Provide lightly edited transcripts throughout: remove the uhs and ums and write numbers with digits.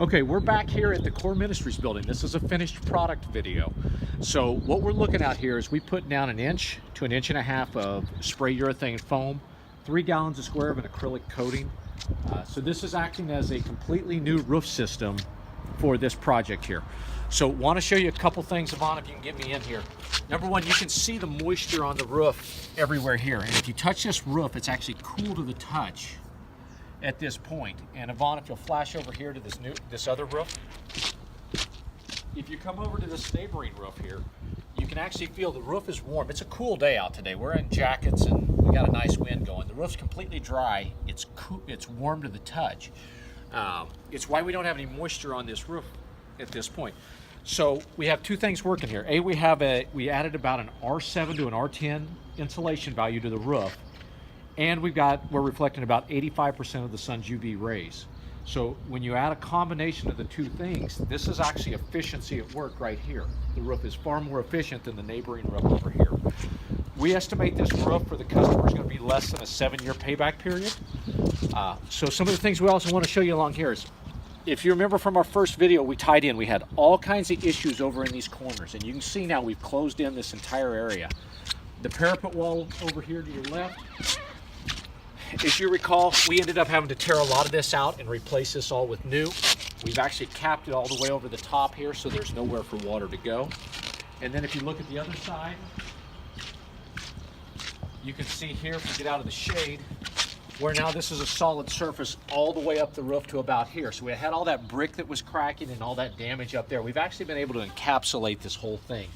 Okay, we're back here at the Core Ministries building. This is a finished product video. So what we're looking at here is we put down 1 inch to 1.5 inches of spray urethane foam, 3 gallons a square of an acrylic coating. So this is acting as a completely new roof system for this project here. So want to show you a couple things, Yvonne, if you can get me in here. Number one, you can see the moisture on the roof everywhere here. And if you touch this roof, it's actually cool to the touch at this point. And Yvonne, if you'll flash over here to this other roof, if you come over to this neighboring roof here, you can actually feel the roof is warm. It's a cool day out today. We're in jackets and we got a nice wind going. The roof's completely dry. It's cool, it's warm to the touch. It's why we don't have any moisture on this roof at this point. So we have 2 things working here. We added about an R7 to an R10 insulation value to the roof. And we're reflecting about 85% of the sun's UV rays. So when you add a combination of the 2 things, this is actually efficiency at work right here. The roof is far more efficient than the neighboring roof over here. We estimate this roof for the customer is going to be less than a 7-year payback period. So some of the things we also want to show you along here is, if you remember from our first video, we tied in, we had all kinds of issues over in these corners. And you can see now we've closed in this entire area. The parapet wall over here to your left, as you recall, we ended up having to tear a lot of this out and replace this all with new. We've actually capped it all the way over the top here, so there's nowhere for water to go. And then if you look at the other side, you can see here, if we get out of the shade, where now this is a solid surface all the way up the roof to about here. So we had all that brick that was cracking and all that damage up there. We've actually been able to encapsulate this whole thing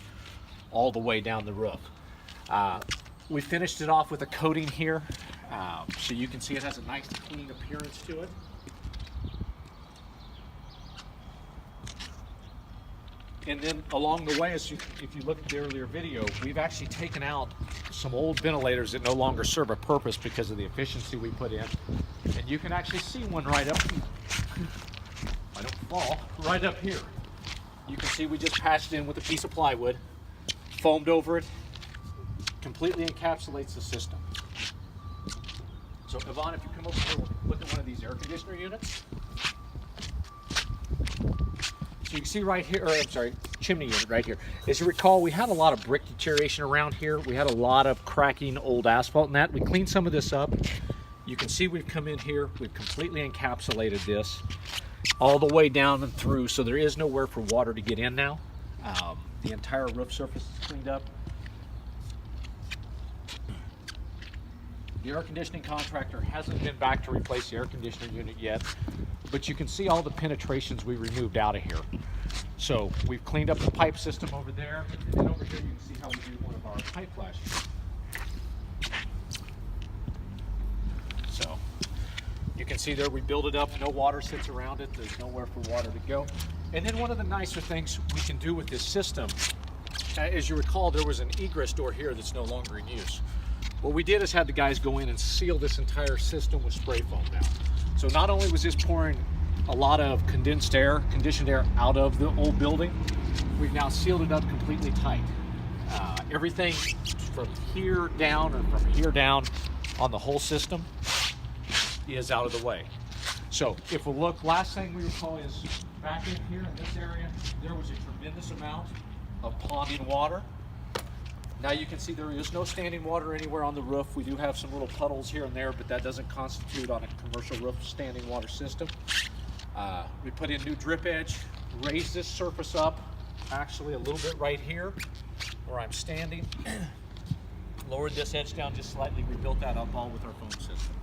all the way down the roof. We finished it off with a coating here. So you can see it has a nice clean appearance to it. And then along the way, if you look at the earlier video, we've actually taken out some old ventilators that no longer serve a purpose because of the efficiency we put in. And you can actually see one right up here. I don't fall, right up here. You can see we just patched in with a piece of plywood, foamed over it, completely encapsulates the system. So Yvonne, if you come over here, we'll look at one of these air conditioner units. So you can see right here, chimney unit right here. As you recall, we had a lot of brick deterioration around here. We had a lot of cracking old asphalt and that. We cleaned some of this up. You can see we've come in here, we've completely encapsulated this all the way down and through, so there is nowhere for water to get in now. The entire roof surface is cleaned up. The air conditioning contractor hasn't been back to replace the air conditioning unit yet, but you can see all the penetrations we removed out of here. So we've cleaned up the pipe system over there, and then over here you can see how we do one of our pipe flashes. So you can see there we build it up, no water sits around it, there's nowhere for water to go. And then one of the nicer things we can do with this system, as you recall, there was an egress door here that's no longer in use. What we did is had the guys go in and seal this entire system with spray foam now. So not only was this pouring a lot of conditioned air out of the old building, we've now sealed it up completely tight. Everything from here down or from here down on the whole system is out of the way. So if we look, last thing we recall is back in here in this area, there was a tremendous amount of ponding water. Now you can see there is no standing water anywhere on the roof. We do have some little puddles here and there, but that doesn't constitute on a commercial roof standing water system. We put in new drip edge, raised this surface up, actually a little bit right here where I'm standing. Lowered this edge down just slightly, rebuilt that up all with our foam system.